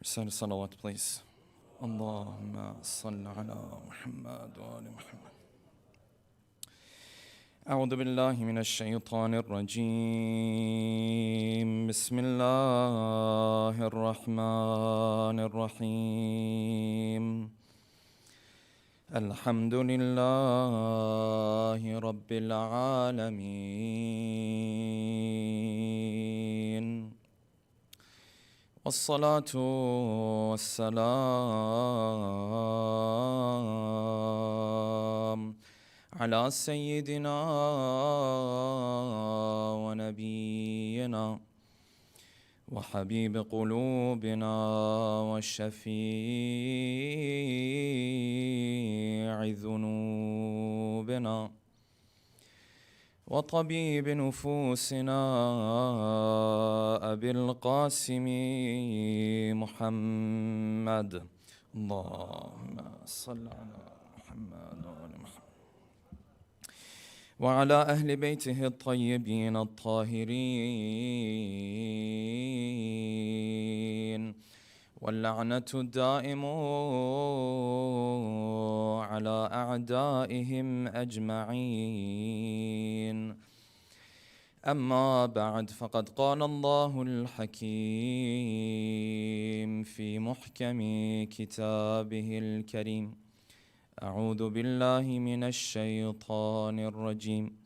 Recite a salawat, please. Allahumma salli ala Muhammad wa ali Muhammad. أعوذ بالله من الشيطان الرجيم بسم الله الرحمن الرحيم الحمد لله رب العالمين والصلاة والسلام على سيدنا ونبينا وحبيب قلوبنا وشفيع ذنوبنا وطبيب نفوسنا أبي القاسم محمد اللهم صل على محمد وآل محمد وعلى أهل بيته الطيبين الطاهرين واللعنة الدائم على أعدائهم أجمعين أما بعد فقد قال الله الحكيم في محكم كتابه الكريم أعوذ بالله من الشيطان الرجيم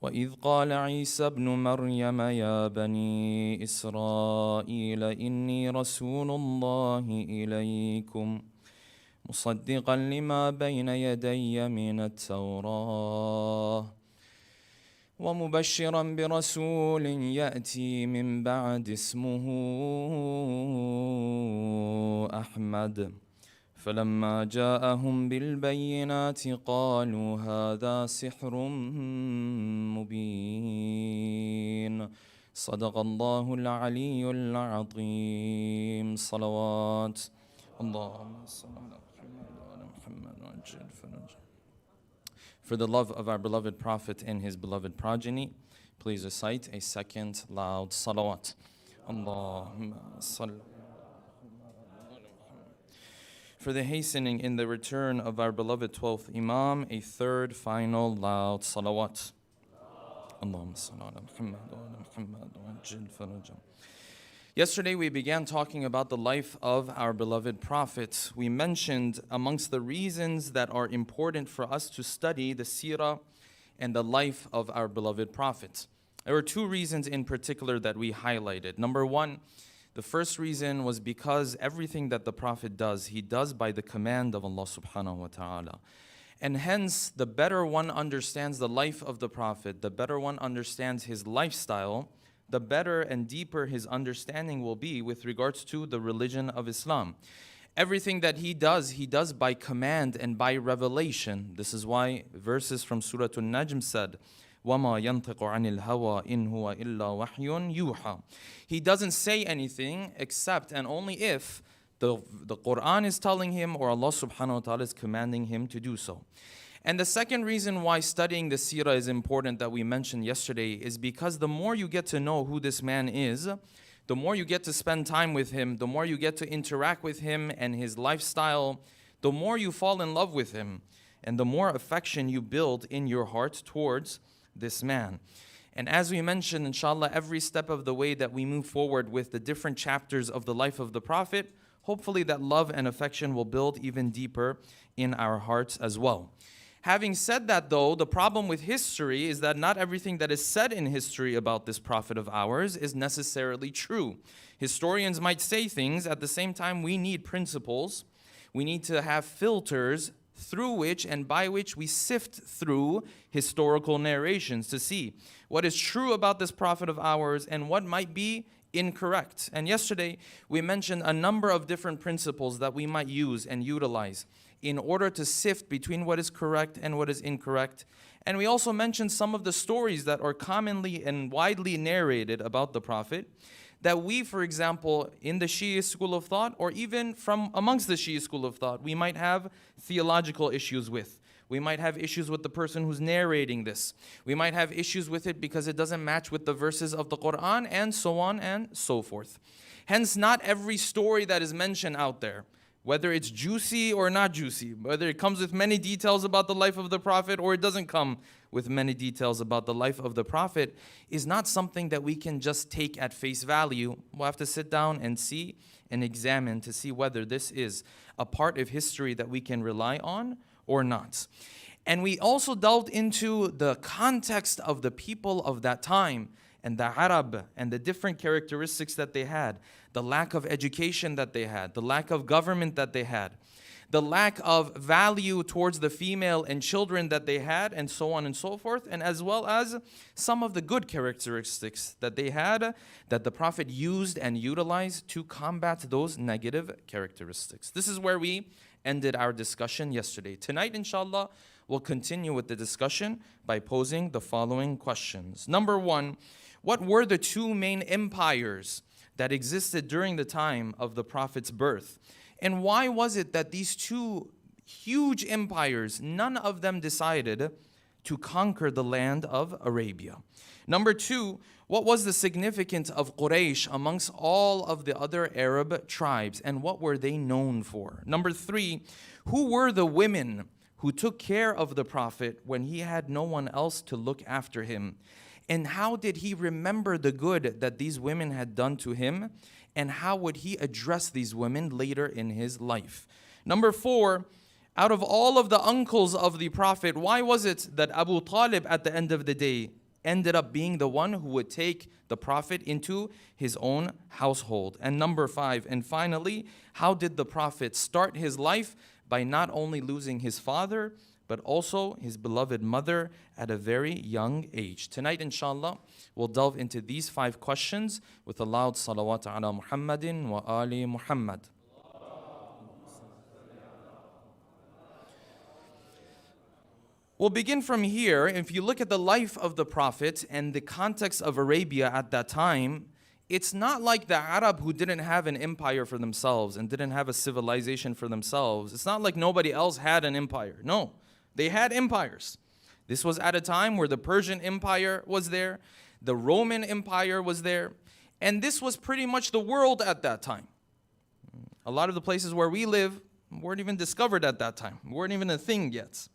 وإذ قال عيسى ابن مريم يا بني إسرائيل إني رسول الله إليكم مصدقا لما بين يدي من التوراة ومبشرا برسول يأتي من بعد اسمه أحمد فلما جاءهم بالبينات قالوا هذا سحر مبين صدق الله العلي العظيم صلوات اللهم صل على محمد وعجل فرجه. For the love of our beloved Prophet and his beloved progeny, please recite a second loud salawat. Allahumma salli. For the hastening in the return of our beloved 12th Imam, a third final loud salawat. Allahumma salli ala Muhammad wa ala Muhammad wa ajil farajah. Yesterday we began talking about the life of our beloved Prophet. We mentioned amongst the reasons that are important for us to study the Seerah and the life of our beloved Prophet. There were two reasons in particular that we highlighted. Number one, the first reason was because everything that the Prophet does, he does by the command of Allah subhanahu wa ta'ala. And hence, the better one understands the life of the Prophet, the better one understands his lifestyle, the better and deeper his understanding will be with regards to the religion of Islam. Everything that he does by command and by revelation. This is why verses from Surah An-Najm said, وَمَا يَنْطِقُ عَنِ الْهَوَىٰ إِنْ هُوَ إِلَّا وَحْيٌ يُوحَىٰ. He doesn't say anything except and only if the Quran is telling him or Allah subhanahu wa ta'ala is commanding him to do so. And the second reason why studying the Seerah is important that we mentioned yesterday is because the more you get to know who this man is, the more you get to spend time with him, the more you get to interact with him and his lifestyle, the more you fall in love with him and the more affection you build in your heart towards this man. And as we mentioned, inshallah, every step of the way that we move forward with the different chapters of the life of the Prophet, hopefully that love and affection will build even deeper in our hearts as well. Having said that though, the problem with history is that not everything that is said in history about this Prophet of ours is necessarily true. Historians might say things, at the same time we need principles, we need to have filters through which and by which we sift through historical narrations to see what is true about this Prophet of ours and what might be incorrect. And yesterday we mentioned a number of different principles that we might use and utilize in order to sift between what is correct and what is incorrect. And we also mentioned some of the stories that are commonly and widely narrated about the Prophet that we, for example, in the Shia school of thought, or even from amongst the Shia school of thought, we might have theological issues with. We might have issues with the person who's narrating this. We might have issues with it because it doesn't match with the verses of the Quran, and so on and so forth. Hence, not every story that is mentioned out there, whether it's juicy or not juicy, whether it comes with many details about the life of the Prophet or it doesn't come with many details about the life of the Prophet, is not something that we can just take at face value. We'll have to sit down and see and examine to see whether this is a part of history that we can rely on or not. And we also delved into the context of the people of that time and the Arab and the different characteristics that they had, the lack of education that they had, the lack of government that they had, the lack of value towards the female and children that they had, and so on and so forth, and as well as some of the good characteristics that they had that the Prophet used and utilized to combat those negative characteristics. This is where we ended our discussion yesterday. Tonight, inshallah, we'll continue with the discussion by posing the following questions. Number one, what were the two main empires that existed during the time of the Prophet's birth? And why was it that these two huge empires, none of them decided to conquer the land of Arabia? Number two, what was the significance of Quraysh amongst all of the other Arab tribes, and what were they known for? Number three, who were the women who took care of the Prophet when he had no one else to look after him? And how did he remember the good that these women had done to him? And how would he address these women later in his life? Number four, out of all of the uncles of the Prophet, why was it that Abu Talib at the end of the day ended up being the one who would take the Prophet into his own household? And number five, and finally, how did the Prophet start his life by not only losing his father, but also his beloved mother at a very young age? Tonight, inshallah, we'll delve into these 5 questions with a loud salawat ala Muhammadin wa ali Muhammad. We'll begin from here. If you look at the life of the Prophet and the context of Arabia at that time, it's not like the Arab who didn't have an empire for themselves and didn't have a civilization for themselves. It's not like nobody else had an empire. No. They had empires. This was at a time where the Persian Empire was there, the Roman Empire was there, and this was pretty much the world at that time. A lot of the places where we live weren't even discovered at that time, weren't even a thing yet.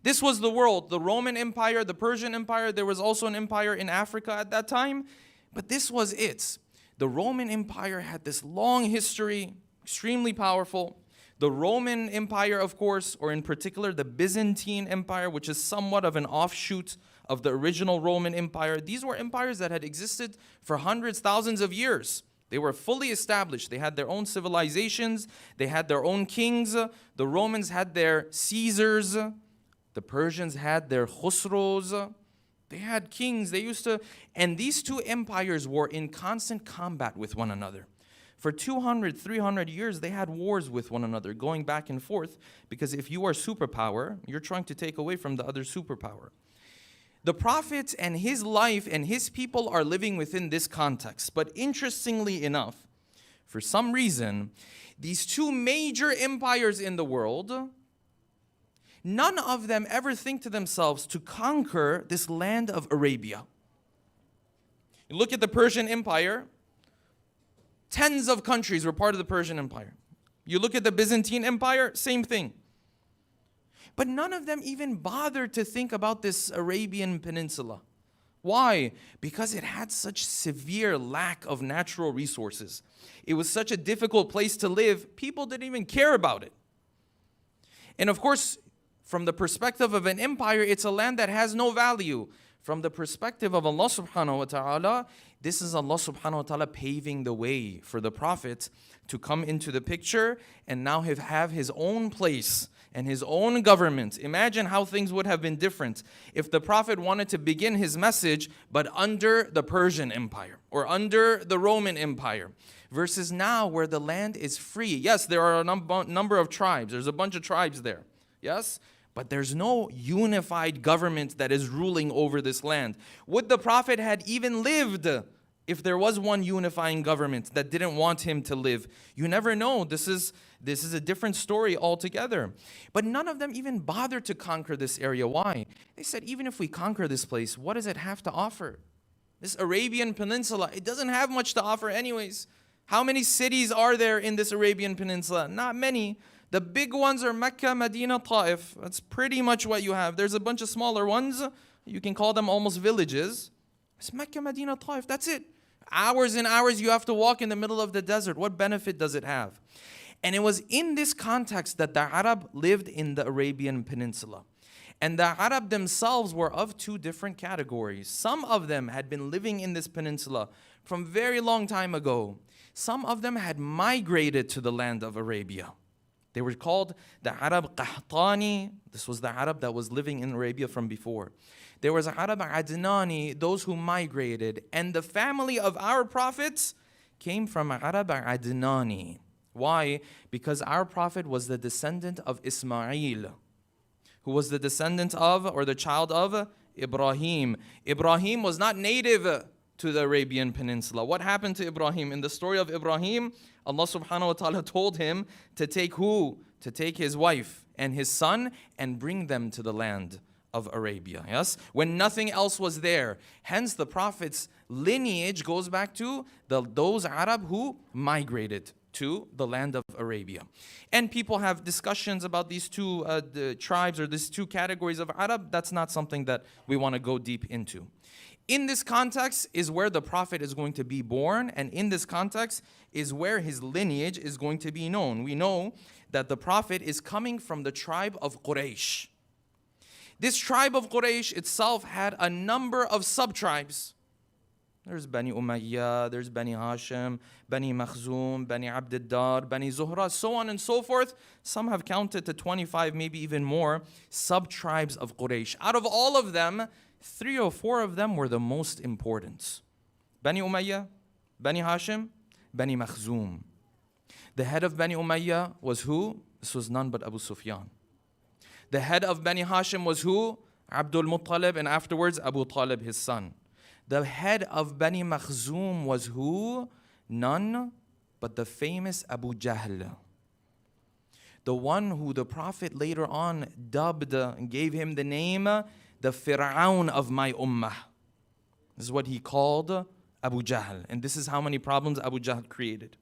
This was the world, the Roman Empire, the Persian Empire. There was also an empire in Africa at that time, but this was it. The Roman Empire had this long history, extremely powerful. The Roman Empire, of course, or in particular the Byzantine Empire, which is somewhat of an offshoot of the original Roman Empire. These were empires that had existed for hundreds, thousands of years. They were fully established. They had their own civilizations. They had their own kings. The Romans had their Caesars. The Persians had their Khusros. They had kings. And these two empires were in constant combat with one another. For 200, 300 years, they had wars with one another, going back and forth, because if you are superpower, you're trying to take away from the other superpower. The Prophet and his life and his people are living within this context. But interestingly enough, for some reason, these two major empires in the world, none of them ever think to themselves to conquer this land of Arabia. You look at the Persian Empire. Tens of countries were part of the Persian Empire. You look at the Byzantine Empire, same thing. But none of them even bothered to think about this Arabian Peninsula. Why? Because it had such severe lack of natural resources. It was such a difficult place to live, people didn't even care about it. And of course, from the perspective of an empire, it's a land that has no value. From the perspective of Allah subhanahu wa ta'ala, this is Allah subhanahu wa ta'ala paving the way for the Prophet to come into the picture and now have his own place and his own government. Imagine how things would have been different if the Prophet wanted to begin his message but under the Persian Empire or under the Roman Empire, versus now where the land is free. Yes, there are a number of tribes. There's a bunch of tribes there. Yes? But there's no unified government that is ruling over this land. Would the Prophet had even lived if there was one unifying government that didn't want him to live? You never know. This is a different story altogether. But none of them even bothered to conquer this area. Why? They said, even if we conquer this place, what does it have to offer? This Arabian Peninsula, it doesn't have much to offer anyways. How many cities are there in this Arabian Peninsula? Not many. The big ones are Mecca, Medina, Ta'if. That's pretty much what you have. There's a bunch of smaller ones. You can call them almost villages. It's Mecca, Medina, Ta'if. That's it. Hours and hours you have to walk in the middle of the desert. What benefit does it have? And it was in this context that the Arab lived in the Arabian Peninsula. And the Arab themselves were of two different categories. Some of them had been living in this peninsula from very long time ago. Some of them had migrated to the land of Arabia. They were called the Arab Qahtani. This was the Arab that was living in Arabia from before. There was Arab Adnani, those who migrated. And the family of our prophets came from Arab Adnani. Why? Because our prophet was the descendant of Ismail, who was the descendant of, or the child of, Ibrahim. Ibrahim was not native to the Arabian Peninsula. What happened to Ibrahim? In the story of Ibrahim, Allah subhanahu wa ta'ala told him to take who? To take his wife and his son and bring them to the land of Arabia. Yes? When nothing else was there. Hence the Prophet's lineage goes back to those Arab who migrated to the land of Arabia. And people have discussions about these two the tribes or these two categories of Arab. That's not something that we want to go deep into. In this context is where the Prophet is going to be born, and in this context is where his lineage is going to be known. We know that the Prophet is coming from the tribe of Quraysh. This tribe of Quraysh itself had a number of sub-tribes. There's Bani Umayyah, there's Bani Hashim, Bani Makhzum, Bani Abdiddar, Bani Zuhra, so on and so forth. Some have counted to 25, maybe even more, sub-tribes of Quraysh. Out of all of them, 3 or 4 of them were the most important. Bani Umayyah, Bani Hashim, Bani Makhzum. The head of Bani Umayyah was who? This was none but Abu Sufyan. The head of Bani Hashim was who? Abdul Muttalib, and afterwards Abu Talib, his son. The head of Bani Makhzum was who? None but the famous Abu Jahl. The one who the Prophet later on dubbed and gave him the name, the Fir'aun of my ummah. This is what he called Abu Jahl. And this is how many problems Abu Jahl created.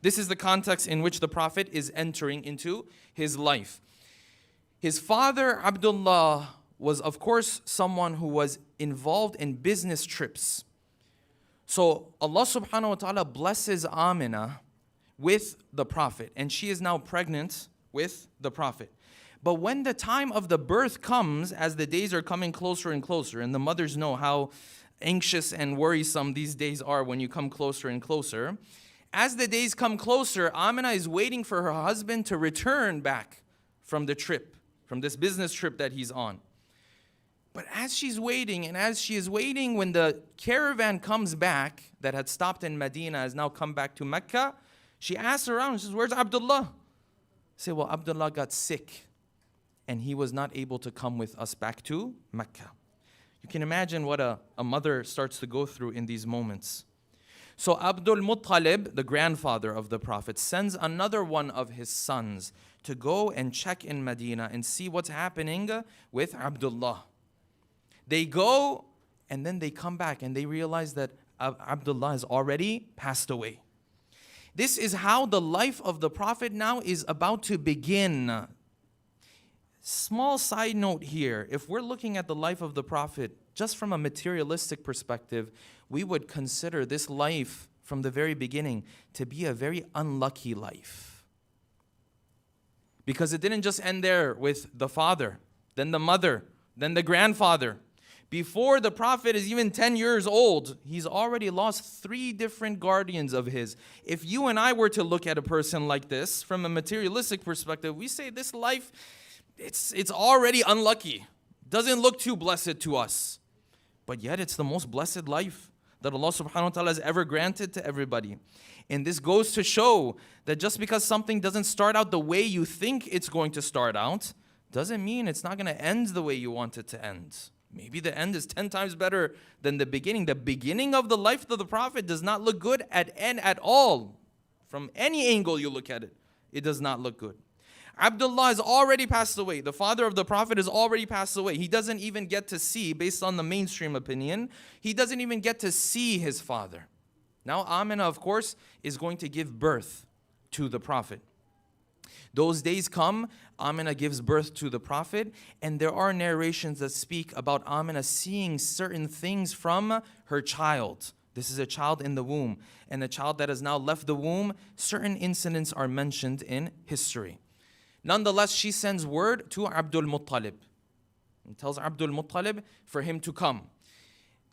This is the context in which the Prophet is entering into his life. His father, Abdullah, was of course someone who was involved in business trips. So Allah subhanahu wa ta'ala blesses Amina with the Prophet, and she is now pregnant with the Prophet. But when the time of the birth comes, as the days are coming closer and closer, and the mothers know how anxious and worrisome these days are when you come closer and closer, as the days come closer, Amina is waiting for her husband to return back from the trip, from this business trip that he's on. But as she's waiting, and as she is waiting, when the caravan comes back, that had stopped in Medina, has now come back to Mecca, she asks around, she says, "Where's Abdullah?" Say, "Well, Abdullah got sick, and he was not able to come with us back to Mecca." You can imagine what a mother starts to go through in these moments. So Abdul Muttalib, the grandfather of the Prophet, sends another one of his sons to go and check in Medina and see what's happening with Abdullah. They go, and then they come back, and they realize that Abdullah has already passed away. This is how the life of the Prophet now is about to begin. Small side note here. If we're looking at the life of the Prophet just from a materialistic perspective, we would consider this life from the very beginning to be a very unlucky life. Because it didn't just end there with the father, then the mother, then the grandfather. Before the Prophet is even 10 years old, he's already lost 3 different guardians of his. If you and I were to look at a person like this from a materialistic perspective, we say this life, it's already unlucky. Doesn't look too blessed to us. But yet it's the most blessed life that Allah subhanahu wa ta'ala has ever granted to everybody. And this goes to show that just because something doesn't start out the way you think it's going to start out, doesn't mean it's not going to end the way you want it to end. Maybe the end is 10 times better than the beginning. The beginning of the life of the Prophet does not look good at all. From any angle you look at it, it does not look good. Abdullah has already passed away. The father of the Prophet has already passed away. He doesn't even get to see, based on the mainstream opinion, he doesn't even get to see his father. Now Amina, of course, is going to give birth to the Prophet. Those days come, Amina gives birth to the Prophet, and there are narrations that speak about Amina seeing certain things from her child. This is a child in the womb, and a child that has now left the womb. Certain incidents are mentioned in history. Nonetheless, she sends word to Abdul Muttalib and tells Abdul Muttalib for him to come,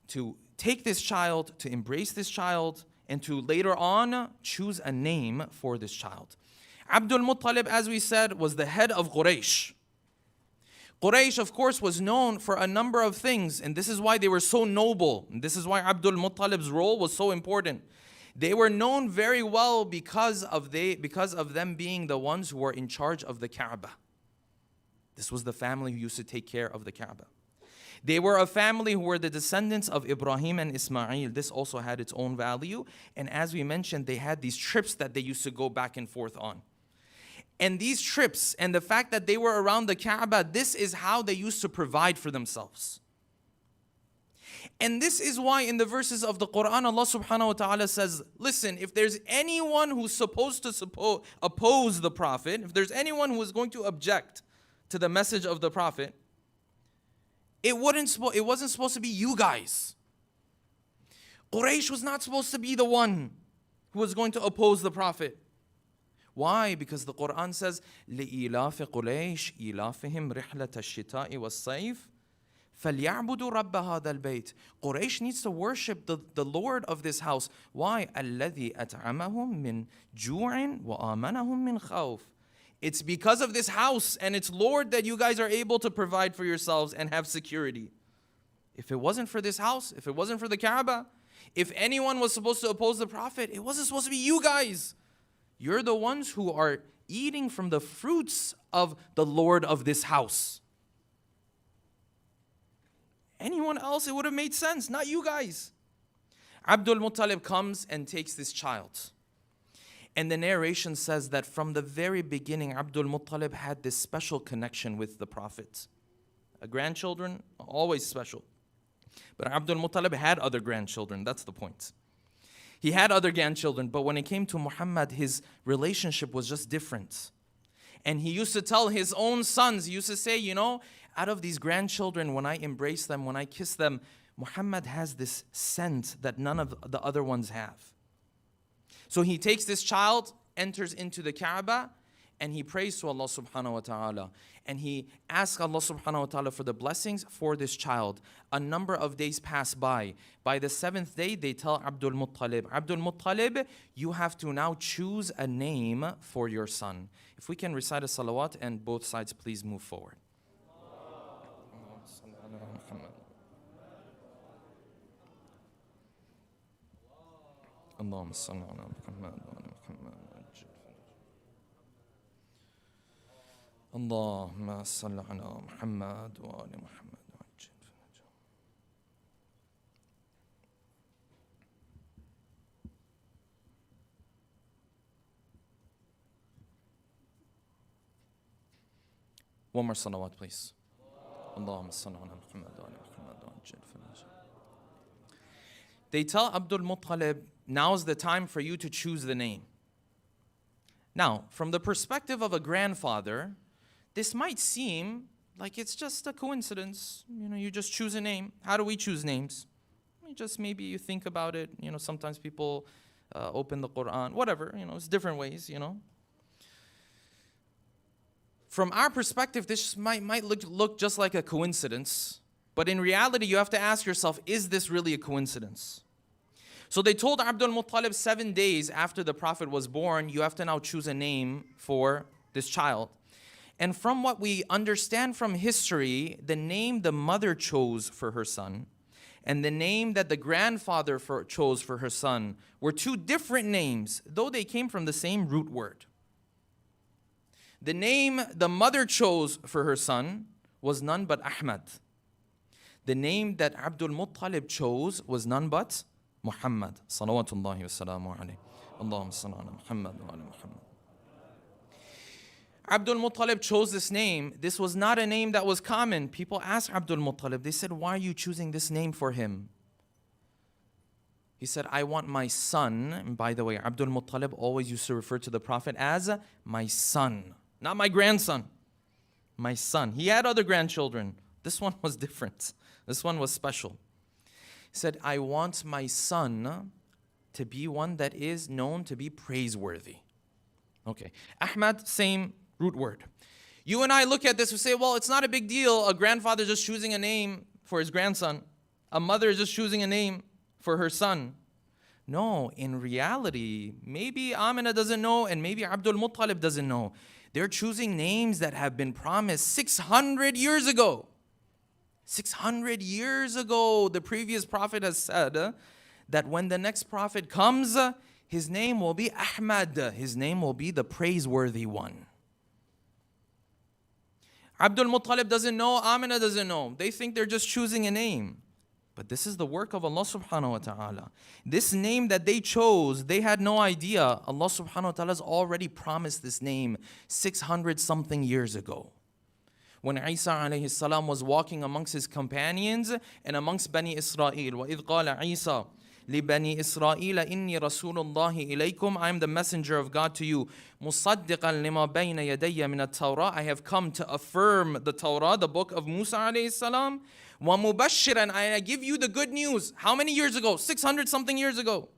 to take this child, to embrace this child, and to later on choose a name for this child. Abdul Muttalib, as we said, was the head of Quraysh. Quraysh, of course, was known for a number of things, and this is why they were so noble. And this is why Abdul Muttalib's role was so important. They were known very well because of them being the ones who were in charge of the Kaaba. This was the family who used to take care of the Kaaba. They were a family who were the descendants of Ibrahim and Ismail. This also had its own value. And as we mentioned, they had these trips that they used to go back and forth on. And these trips and the fact that they were around the Kaaba, this is how they used to provide for themselves. And this is why in the verses of the Quran, Allah subhanahu wa ta'ala says, listen, if there's anyone who's supposed to oppose the Prophet, if there's anyone who is going to object to the message of the Prophet, it wasn't supposed to be you guys. Quraysh was not supposed to be the one who was going to oppose the Prophet. Why? Because the Quran says, لِإِلَافِ قُرَيْشِ إِلَافِهِمْ رِحْلَةَ الشِّتَاءِ وَالصَّيْفِ فَلْيَعْبُدُوا رَبَّ هَذَا الْبَيْتِ. Quraysh needs to worship the Lord of this house. Why? الَّذِي أَطْعَمَهُم مِّن جُوعٍ وَآمَنَهُم مِّن خَوْفٍ. It's because of this house and its Lord that you guys are able to provide for yourselves and have security. If it wasn't for this house, if it wasn't for the Kaaba, if anyone was supposed to oppose the Prophet, it wasn't supposed to be you guys. You're the ones who are eating from the fruits of the Lord of this house. Anyone else, it would have made sense, not you guys. Abdul Muttalib comes and takes this child. And the narration says that from the very beginning, Abdul Muttalib had this special connection with the Prophet. Grandchildren, always special. But Abdul Muttalib had other grandchildren, that's the point. He had other grandchildren, but when it came to Muhammad, his relationship was just different. And he used to tell his own sons, he used to say, out of these grandchildren, when I embrace them, when I kiss them, Muhammad has this scent that none of the other ones have. So he takes this child, enters into the Kaaba, and he prays to Allah subhanahu wa ta'ala. And he asks Allah subhanahu wa ta'ala for the blessings for this child. A number of days pass by. By the 7th day, they tell Abdul Muttalib, Abdul Muttalib, you have to now choose a name for your son. If we can recite a salawat, and both sides please move forward. اللهم صل على محمد وعلى محمد اللهم صل على محمد وعلى محمد. One more salawat, please. اللهم صل على محمد وعلى محمد. They tell Abdul Muttalib, now's the time for you to choose the name. Now, from the perspective of a grandfather, this might seem like it's just a coincidence. You just choose a name. How do we choose names? Maybe you think about it. Sometimes people open the Quran, whatever. It's different ways. From our perspective, this might look just like a coincidence. But in reality, you have to ask yourself, is this really a coincidence? So they told Abdul Muttalib 7 days after the Prophet was born, you have to now choose a name for this child. And from what we understand from history, the name the mother chose for her son and the name that the grandfather chose for her son were two different names, though they came from the same root word. The name the mother chose for her son was none but Ahmad. The name that Abdul Muttalib chose was none but Muhammad. Salawatullahi wa salamu alayhi. Allahumma salli ala Muhammad wa ala Muhammad. Abdul Muttalib chose this name. This was not a name that was common. People asked Abdul Muttalib, they said, why are you choosing this name for him? He said, I want my son. And by the way, Abdul Muttalib always used to refer to the Prophet as my son, not my grandson. My son. He had other grandchildren. This one was different. This one was special. He said, I want my son to be one that is known to be praiseworthy. Okay. Ahmad, same root word. You and I look at this and say, well, it's not a big deal. A grandfather just choosing a name for his grandson. A mother is just choosing a name for her son. No, in reality, maybe Amina doesn't know and maybe Abdul Muttalib doesn't know. They're choosing names that have been promised 600 years ago. 600 years ago, the previous prophet has said that when the next prophet comes, his name will be Ahmad. His name will be the praiseworthy one. Abdul Muttalib doesn't know, Amina doesn't know. They think they're just choosing a name. But this is the work of Allah subhanahu wa ta'ala. This name that they chose, they had no idea. Allah subhanahu wa ta'ala has already promised this name 600 something years ago. When Isa alayhi salam was walking amongst his companions and amongst Bani Israel, وَإِذْ قَالَ عِيسَى لِبَنِي إِسْرَائِيلَ إِنِّي رَسُولُ اللَّهِ إِلَيْكُمْ I am the messenger of God to you. مُصَدِّقًا لِمَا بَيْنَ يَدَيَّ مِنَ التَّوْرَةِ I have come to affirm the Torah, the book of Musa alayhi salam. وَمُبَشِّرًا I give you the good news. How many years ago? 600 something years ago.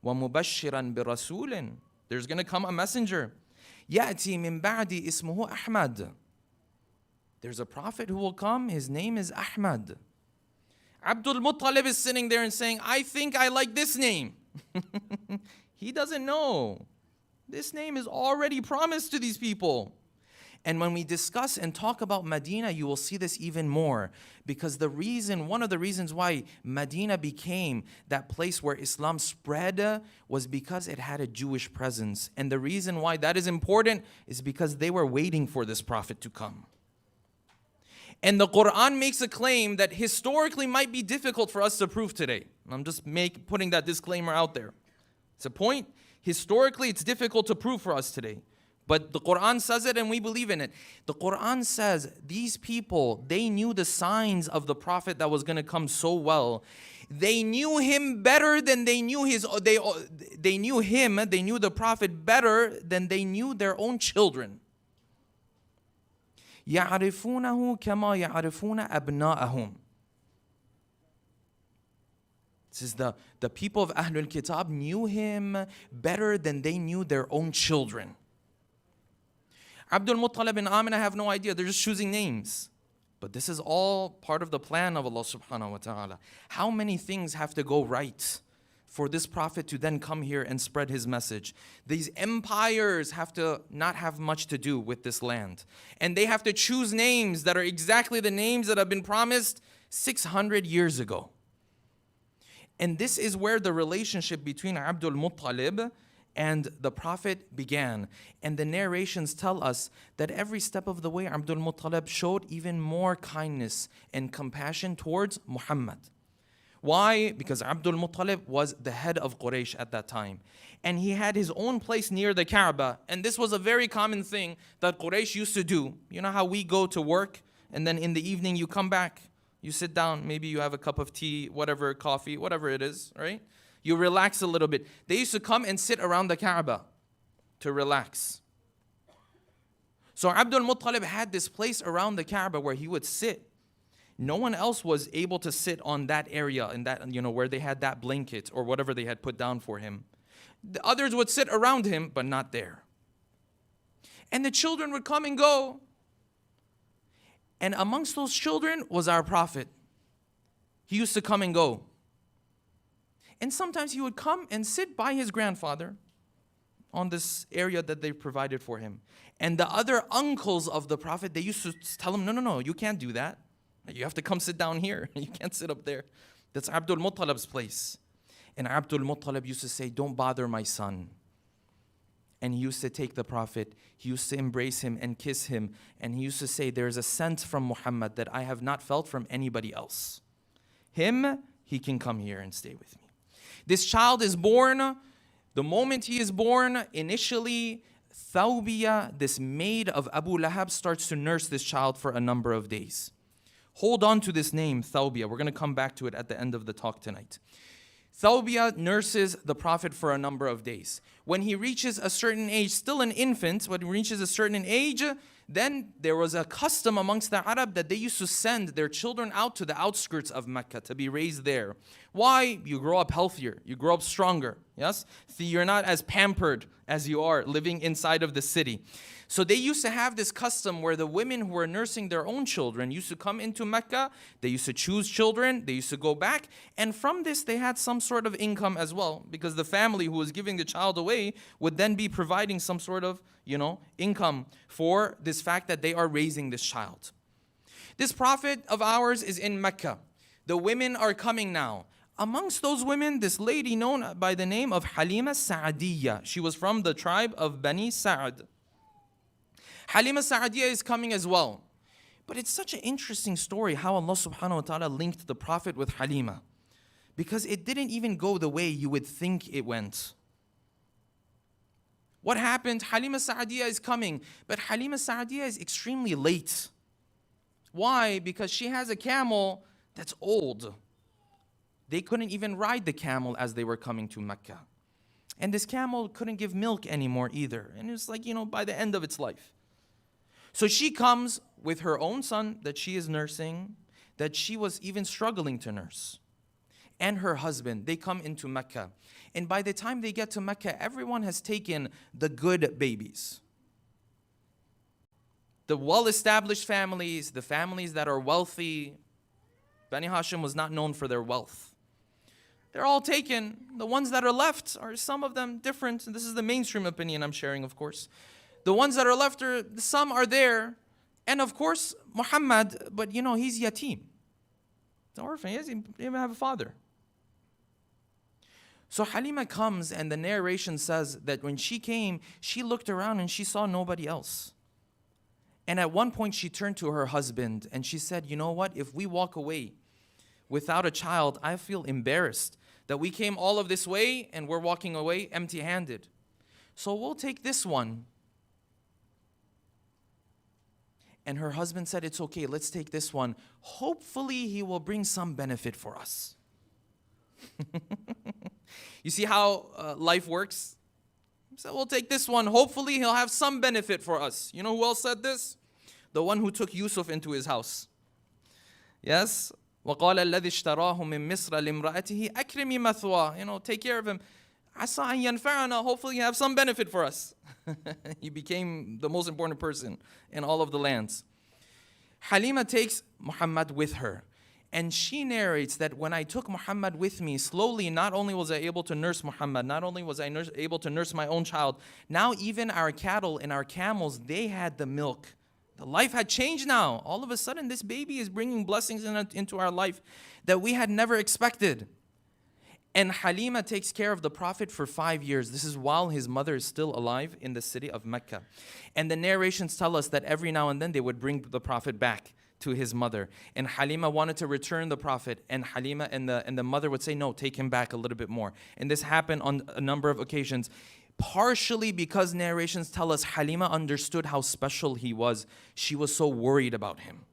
وَمُبَشِّرًا بِرَسُولٍ There's going to come a messenger. يَأْتِي مِن بَعْدِ اسْمُهُ أَحْمَدٍ There's a prophet who will come. His name is Ahmad. Abdul Muttalib is sitting there and saying, I think I like this name. He doesn't know. This name is already promised to these people. And when we discuss and talk about Medina, you will see this even more. Because one of the reasons why Medina became that place where Islam spread was because it had a Jewish presence. And the reason why that is important is because they were waiting for this prophet to come. And the Quran makes a claim that historically might be difficult for us to prove today. I'm just putting that disclaimer out there. It's a point. Historically, it's difficult to prove for us today. But the Quran says it and we believe in it. The Quran says these people, they knew the signs of the Prophet that was going to come so well. They knew him better than they knew they knew him, they knew the Prophet better than they knew their own children. يَعْرِفُونَهُ كَمَا يَعْرِفُونَ أَبْنَاءَهُم This is the people of Ahlul Kitab knew him better than they knew their own children. Abdul Muttalib and Amina have no idea. They're just choosing names. But this is all part of the plan of Allah subhanahu wa ta'ala. How many things have to go right for this prophet to then come here and spread his message? These empires have to not have much to do with this land. And they have to choose names that are exactly the names that have been promised 600 years ago. And this is where the relationship between Abdul Muttalib and the Prophet began. And the narrations tell us that every step of the way Abdul Muttalib showed even more kindness and compassion towards Muhammad. Why? Because Abdul Muttalib was the head of Quraysh at that time. And he had his own place near the Kaaba. And this was a very common thing that Quraysh used to do. You know how we go to work and then in the evening you come back, you sit down, maybe you have a cup of tea, whatever, coffee, whatever it is, right? You relax a little bit. They used to come and sit around the Kaaba to relax. So Abdul Muttalib had this place around the Kaaba where he would sit. No one else was able to sit on that area and that, where they had that blanket or whatever they had put down for him. The others would sit around him, but not there. And the children would come and go. And amongst those children was our Prophet. He used to come and go. And sometimes he would come and sit by his grandfather on this area that they provided for him. And the other uncles of the Prophet, they used to tell him, no, you can't do that. You have to come sit down here. You can't sit up there. That's Abdul Muttalib's place. And Abdul Muttalib used to say, don't bother my son. And he used to take the Prophet. He used to embrace him and kiss him. And he used to say, there's a scent from Muhammad that I have not felt from anybody else. Him, he can come here and stay with me. This child is born. The moment he is born, initially, Thawbiya, this maid of Abu Lahab, starts to nurse this child for a number of days. Hold on to this name, Thawbiya. We're going to come back to it at the end of the talk tonight. Thawbiyah nurses the Prophet for a number of days. When he reaches a certain age, still an infant, when he reaches a certain age, then there was a custom amongst the Arab that they used to send their children out to the outskirts of Mecca to be raised there. Why? You grow up healthier, you grow up stronger, yes? So you're not as pampered as you are living inside of the city. So they used to have this custom where the women who were nursing their own children used to come into Mecca, they used to choose children, they used to go back, and from this they had some sort of income as well, because the family who was giving the child away would then be providing some sort of, income for this fact that they are raising this child. This Prophet of ours is in Mecca. The women are coming now. Amongst those women, this lady known by the name of Halima Sa'adiyya. She was from the tribe of Bani Sa'ad. Halima Sa'adiyya is coming as well. But it's such an interesting story how Allah subhanahu wa ta'ala linked the Prophet with Halima. Because it didn't even go the way you would think it went. What happened? Halima Sa'adiyya is coming. But Halima Sa'adiyya is extremely late. Why? Because she has a camel that's old. They couldn't even ride the camel as they were coming to Mecca. And this camel couldn't give milk anymore either. And it was like, by the end of its life. So she comes with her own son that she is nursing, that she was even struggling to nurse. And her husband, they come into Mecca. And by the time they get to Mecca, everyone has taken the good babies. The well-established families, the families that are wealthy. Bani Hashim was not known for their wealth. They're all taken. The ones that are left are some of them different. This is the mainstream opinion I'm sharing, of course. The ones that are left, some are there. And of course, Muhammad, but he's yatim. He's an orphan. He doesn't even have a father. So Halima comes, and the narration says that when she came, she looked around and she saw nobody else. And at one point, she turned to her husband and she said, you know what? If we walk away without a child, I feel embarrassed that we came all of this way and we're walking away empty-handed. So we'll take this one. And her husband said, it's okay, let's take this one. Hopefully, he will bring some benefit for us. You see how life works? So we'll take this one. Hopefully, he'll have some benefit for us. You know who else said this? The one who took Yusuf into his house. Yes? وَقَالَ الَّذِي اشْتَرَاهُ مِن مِصْرَ لِامْرَأَتِهِ أَكْرِمِي مَثْوَاهُ. Take care of him. عَسَىٰ أَن يَنْفَعَنَا. Hopefully, you have some benefit for us. He became the most important person in all of the lands. Halima takes Muhammad with her. And she narrates that when I took Muhammad with me, slowly, not only was I able to nurse Muhammad, not only was I able to nurse my own child, now even our cattle and our camels, they had the milk. The life had changed now. All of a sudden, this baby is bringing blessings into our life that we had never expected. And Halima takes care of the Prophet for 5 years. This is while his mother is still alive in the city of Mecca. And the narrations tell us that every now and then they would bring the Prophet back to his mother. And Halima wanted to return the Prophet, and Halima and the mother would say, no, take him back a little bit more. And this happened on a number of occasions. Partially because narrations tell us Halima understood how special he was. She was so worried about him.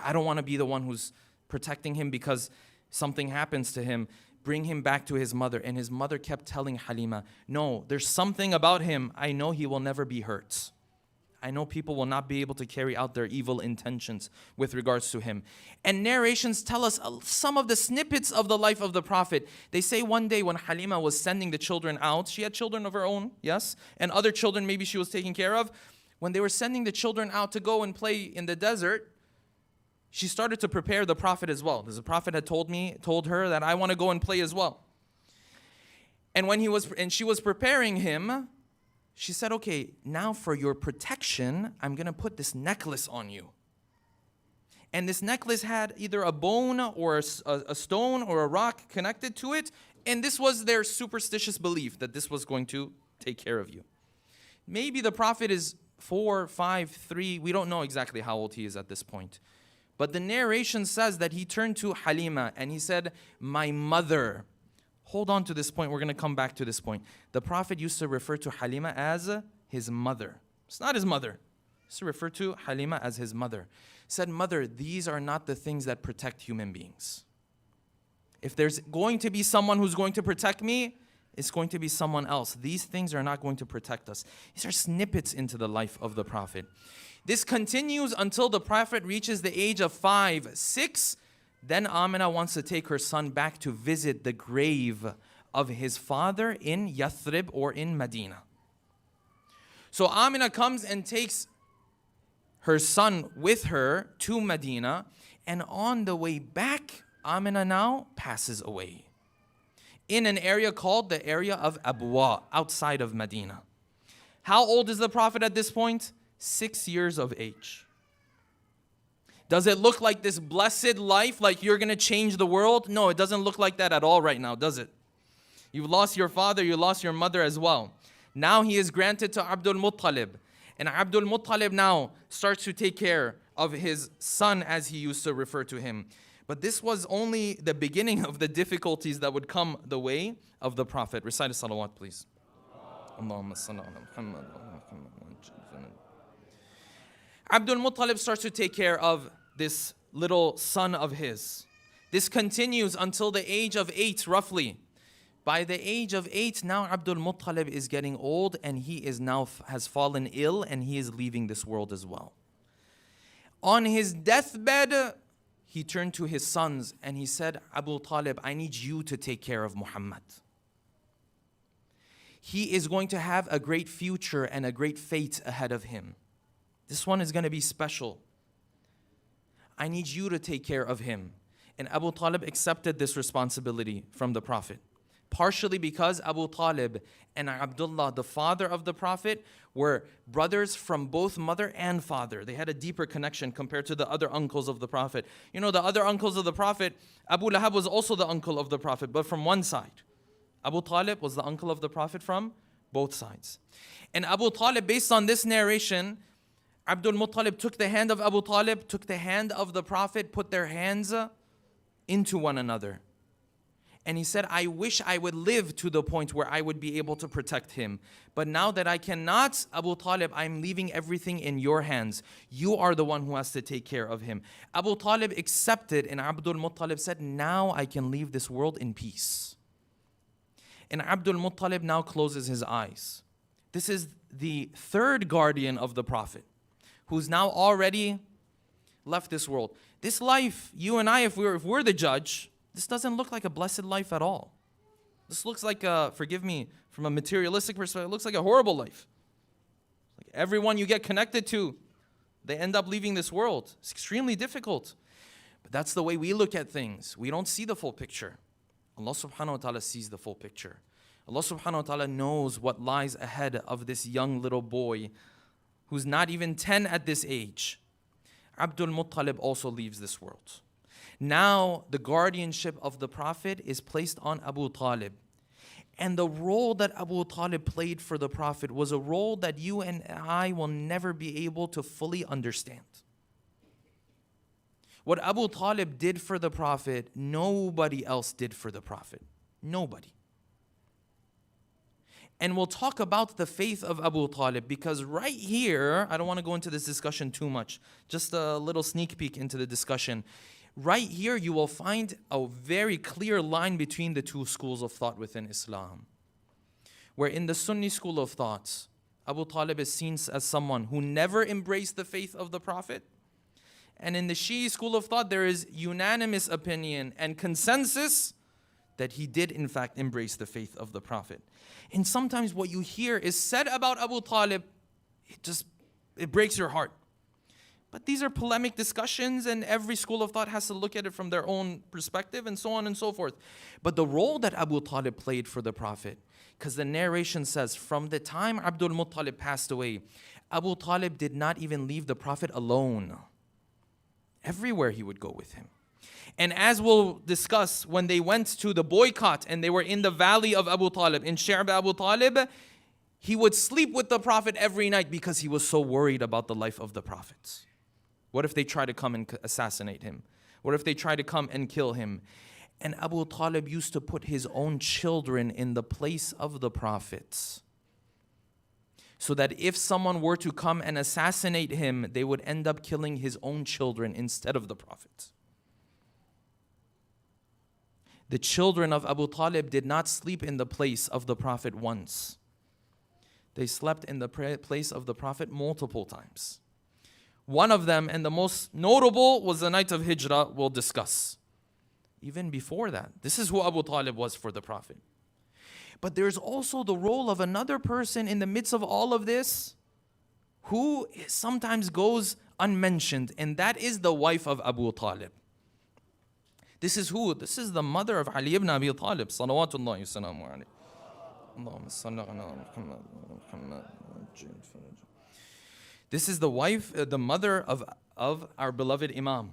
I don't want to be the one who's protecting him because something happens to him. Bring him back to his mother. And his mother kept telling Halima, no, there's something about him. I know he will never be hurt. I know people will not be able to carry out their evil intentions with regards to him. And narrations tell us some of the snippets of the life of the Prophet. They say one day when Halima was sending the children out, she had children of her own, yes, and other children maybe she was taking care of. When they were sending the children out to go and play in the desert, she started to prepare the Prophet as well. Because the Prophet had told her that I want to go and play as well. And she was preparing him, she said, okay, now for your protection, I'm going to put this necklace on you. And this necklace had either a bone or a stone or a rock connected to it. And this was their superstitious belief that this was going to take care of you. Maybe the Prophet is 4, 5, 3. We don't know exactly how old he is at this point. But the narration says that he turned to Halima and he said, my mother. Hold on to this point. We're going to come back to this point. The Prophet used to refer to Halima as his mother. It's not his mother. He used to refer to Halima as his mother. Said, mother, these are not the things that protect human beings. If there's going to be someone who's going to protect me, it's going to be someone else. These things are not going to protect us. These are snippets into the life of the Prophet. This continues until the Prophet reaches the age of 5, 6. Then Amina wants to take her son back to visit the grave of his father in Yathrib or in Medina. So Amina comes and takes her son with her to Medina, and on the way back, Amina now passes away in an area called the area of Abwa, outside of Medina. How old is the Prophet at this point? 6 years of age. Does it look like this blessed life, like you're going to change the world? No, it doesn't look like that at all right now, does it? You've lost your father, you lost your mother as well. Now he is granted to Abdul Muttalib. And Abdul Muttalib now starts to take care of his son, as he used to refer to him. But this was only the beginning of the difficulties that would come the way of the Prophet. Recite a salawat, please. Allahumma salli ala Muhammad. Abdul Muttalib starts to take care of this little son of his. This continues until the age of 8, roughly. By the age of 8, now Abdul Muttalib is getting old, and he is now has fallen ill, and he is leaving this world as well. On his deathbed, he turned to his sons and he said, Abu Talib, I need you to take care of Muhammad. He is going to have a great future and a great fate ahead of him. This one is going to be special. I need you to take care of him. And Abu Talib accepted this responsibility from the Prophet. Partially because Abu Talib and Abdullah, the father of the Prophet, were brothers from both mother and father. They had a deeper connection compared to the other uncles of the Prophet. You know, the other uncles of the Prophet, Abu Lahab was also the uncle of the Prophet, but from one side. Abu Talib was the uncle of the Prophet from both sides. And Abu Talib, based on this narration, Abdul Muttalib took the hand of Abu Talib, took the hand of the Prophet, put their hands into one another. And he said, I wish I would live to the point where I would be able to protect him. But now that I cannot, Abu Talib, I'm leaving everything in your hands. You are the one who has to take care of him. Abu Talib accepted, and Abdul Muttalib said, now I can leave this world in peace. And Abdul Muttalib now closes his eyes. This is the third guardian of the Prophet, who's now already left this world. This life, you and I, if we're the judge, this doesn't look like a blessed life at all. This looks like forgive me, from a materialistic perspective, it looks like a horrible life. Like everyone you get connected to, they end up leaving this world. It's extremely difficult. But that's the way we look at things. We don't see the full picture. Allah subhanahu wa ta'ala sees the full picture. Allah subhanahu wa ta'ala knows what lies ahead of this young little boy who's not even 10 at this age. Abdul Muttalib also leaves this world. Now the guardianship of the Prophet is placed on Abu Talib. And the role that Abu Talib played for the Prophet was a role that you and I will never be able to fully understand. What Abu Talib did for the Prophet, nobody else did for the Prophet. Nobody. And we'll talk about the faith of Abu Talib, because right here, I don't want to go into this discussion too much, just a little sneak peek into the discussion. Right here, you will find a very clear line between the two schools of thought within Islam. Where in the Sunni school of thought, Abu Talib is seen as someone who never embraced the faith of the Prophet. And in the Shia school of thought, there is unanimous opinion and consensus that he did in fact embrace the faith of the Prophet. And sometimes what you hear is said about Abu Talib, it breaks your heart. But these are polemic discussions, and every school of thought has to look at it from their own perspective, and so on and so forth. But the role that Abu Talib played for the Prophet, because the narration says, from the time Abdul Muttalib passed away, Abu Talib did not even leave the Prophet alone. Everywhere he would go with him. And as we'll discuss, when they went to the boycott and they were in the valley of Abu Talib, in Shi'b Abu Talib, he would sleep with the Prophet every night because he was so worried about the life of the prophets. What if they try to come and assassinate him? What if they try to come and kill him? And Abu Talib used to put his own children in the place of the prophets, so that if someone were to come and assassinate him, they would end up killing his own children instead of the prophets. The children of Abu Talib did not sleep in the place of the Prophet once. They slept in the place of the Prophet multiple times. One of them, and the most notable, was the night of Hijrah, we'll discuss. Even before that, this is who Abu Talib was for the Prophet. But there's also the role of another person in the midst of all of this who sometimes goes unmentioned, and that is the wife of Abu Talib. This is who? This is the mother of Ali ibn Abi Talib. Salawatullahi salamu alayhi. Allahumma salli ala Muhammad wa Muhammad. This is the wife, the mother of our beloved Imam.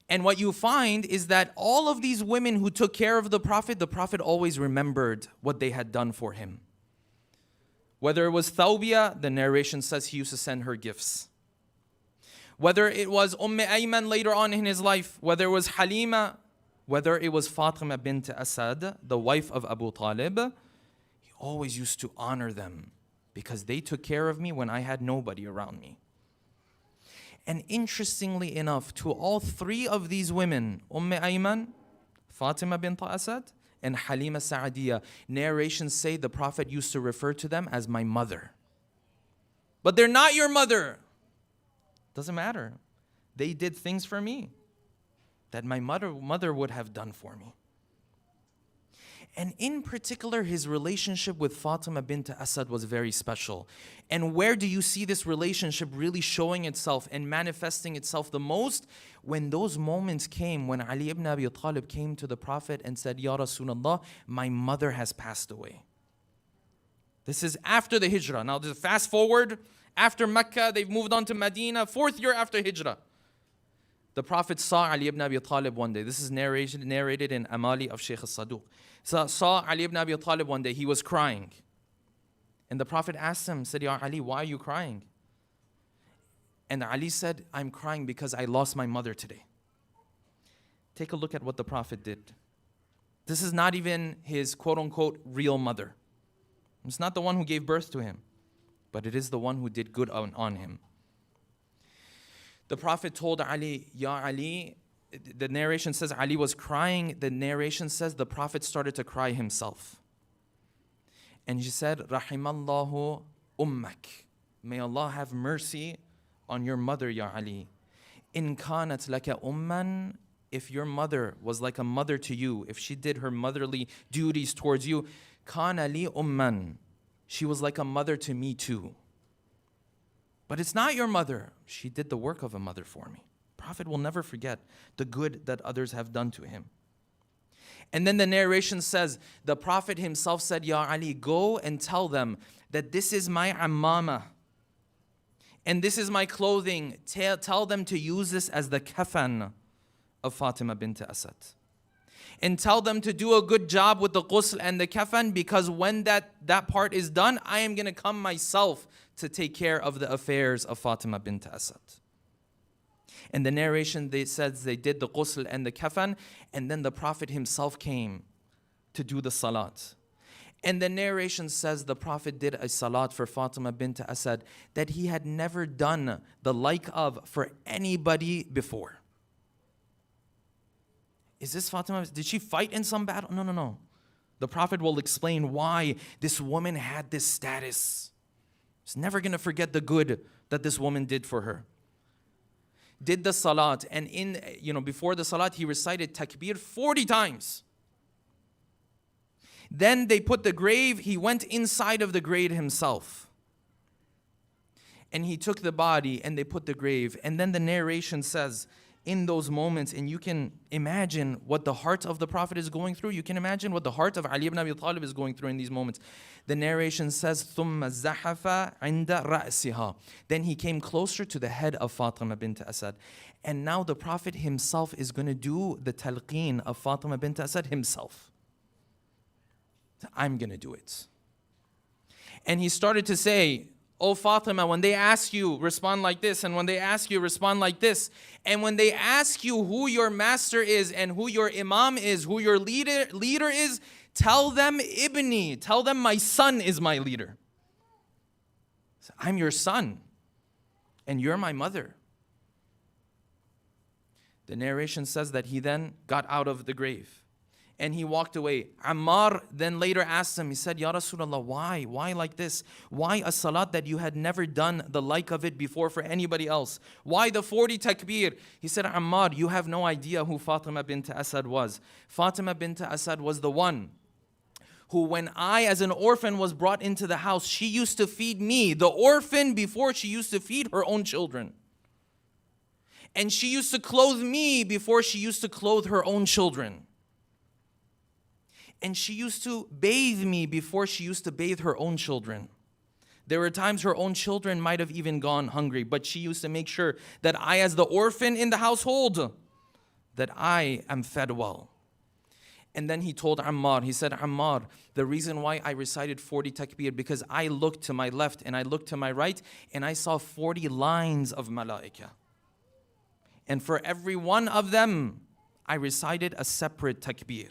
And what you find is that all of these women who took care of the Prophet always remembered what they had done for him. Whether it was Thawbiyah, the narration says he used to send her gifts. Whether it was Ayman later on in his life, whether it was Halima, whether it was Fatima bint Asad, the wife of Abu Talib, he always used to honor them because they took care of me when I had nobody around me. And interestingly enough, to all three of these women, Ayman, Fatima bint Asad, and Halima Sa'adiyah, narrations say the Prophet used to refer to them as my mother. But they're not your mother. Doesn't matter. They did things for me that my mother would have done for me. And in particular, his relationship with Fatima bint Asad was very special. And where do you see this relationship really showing itself and manifesting itself the most? When those moments came, when Ali ibn Abi Talib came to the Prophet and said, Ya Rasulullah, my mother has passed away. This is after the Hijrah. Now just fast forward, after Mecca, they've moved on to Medina, 4th year after Hijrah. The Prophet saw Ali ibn Abi Talib one day. This is narrated in Amali of Shaykh al-Saduq. Saw Ali ibn Abi Talib one day. He was crying. And the Prophet asked him, said, Ya Ali, why are you crying? And Ali said, I'm crying because I lost my mother today. Take a look at what the Prophet did. This is not even his quote-unquote real mother. It's not the one who gave birth to him, but it is the one who did good on him. The Prophet told Ali, Ya Ali, the narration says Ali was crying. The narration says the Prophet started to cry himself. And he said, Rahimallahu ummak. May Allah have mercy on your mother, Ya Ali. In kanat laka umman, if your mother was like a mother to you, if she did her motherly duties towards you, kana li umman. She was like a mother to me too. But it's not your mother. She did the work of a mother for me. Prophet will never forget the good that others have done to him. And then the narration says, the Prophet himself said, Ya Ali, go and tell them that this is my ammama. And this is my clothing. Tell them to use this as the kafan of Fatima bint Asad. And tell them to do a good job with the ghusl and the kafan, because when that part is done, I am going to come myself to take care of the affairs of Fatima bint Asad. And the narration, they said they did the ghusl and the kafan, and then the Prophet himself came to do the salat. And the narration says the Prophet did a salat for Fatima bint Asad that he had never done the like of for anybody before. Is this Fatima? Did she fight in some battle? No. The Prophet will explain why this woman had this status. He's never going to forget the good that this woman did for her. Did the salat, and before the salat, he recited takbir 40 times. Then they put the grave, he went inside of the grave himself. And he took the body and they put the grave. And then the narration says, in those moments, and you can imagine what the heart of the Prophet is going through. You can imagine what the heart of Ali ibn Abi Talib is going through in these moments. The narration says, ثُمَّ الزَّحَفَ عِنْدَ رَأْسِهَا. Then he came closer to the head of Fatima bint Asad. And now the Prophet himself is going to do the talqeen of Fatima bint Asad himself. I'm going to do it. And he started to say, Oh Fatima, when they ask you, respond like this. And when they ask you, respond like this. And when they ask you who your master is and who your imam is, who your leader is, tell them ibni, tell them my son is my leader. I'm your son and you're my mother. The narration says that he then got out of the grave And he walked away. Ammar then later asked him, he said, Ya Rasulullah, why? Why like this? Why a salat that you had never done the like of it before for anybody else? Why the 40 takbir? He said, Ammar, you have no idea who Fatima bint Asad was. Fatima bint Asad was the one who, when I as an orphan was brought into the house, she used to feed me, the orphan, before she used to feed her own children. And she used to clothe me before she used to clothe her own children. And she used to bathe me before she used to bathe her own children. There were times her own children might have even gone hungry, but she used to make sure that I, as the orphan in the household, that I am fed well. And then he told Ammar, he said, Ammar, the reason why I recited 40 takbir, because I looked to my left and I looked to my right, and I saw 40 lines of malaika. And for every one of them, I recited a separate takbir.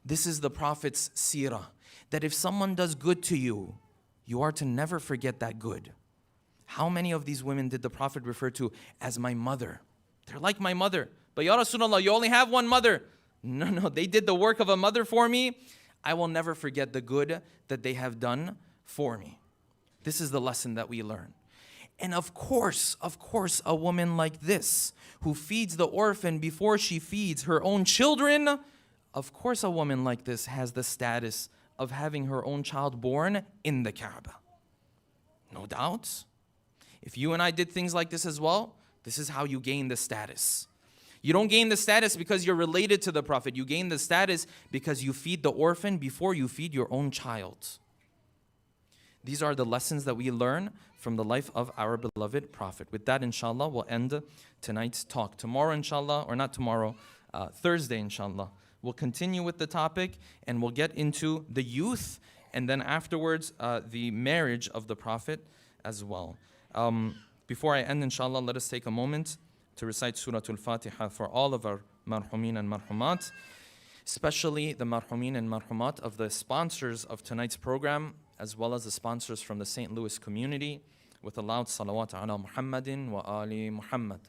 This is the Prophet's seerah, that if someone does good to you, you are to never forget that good. How many of these women did the Prophet refer to as my mother? They're like my mother. But Ya Rasulullah, you only have one mother. No, they did the work of a mother for me. I will never forget the good that they have done for me. This is the lesson that we learn. And of course, a woman like this, who feeds the orphan before she feeds her own children, of course a woman like this has the status of having her own child born in the Kaaba. No doubt. If you and I did things like this as well, this is how you gain the status. You don't gain the status because you're related to the Prophet. You gain the status because you feed the orphan before you feed your own child. These are the lessons that we learn from the life of our beloved Prophet. With that, inshallah, we'll end tonight's talk. Tomorrow, inshallah, or not tomorrow, Thursday, inshallah, we'll continue with the topic and we'll get into the youth and then afterwards the marriage of the Prophet as well. Before I end, inshallah, let us take a moment to recite Surah Al-Fatiha for all of our marhumin and marhumat, especially the marhumin and marhumat of the sponsors of tonight's program, as well as the sponsors from the St. Louis community, with a loud salawat ala Muhammadin wa ali Muhammad.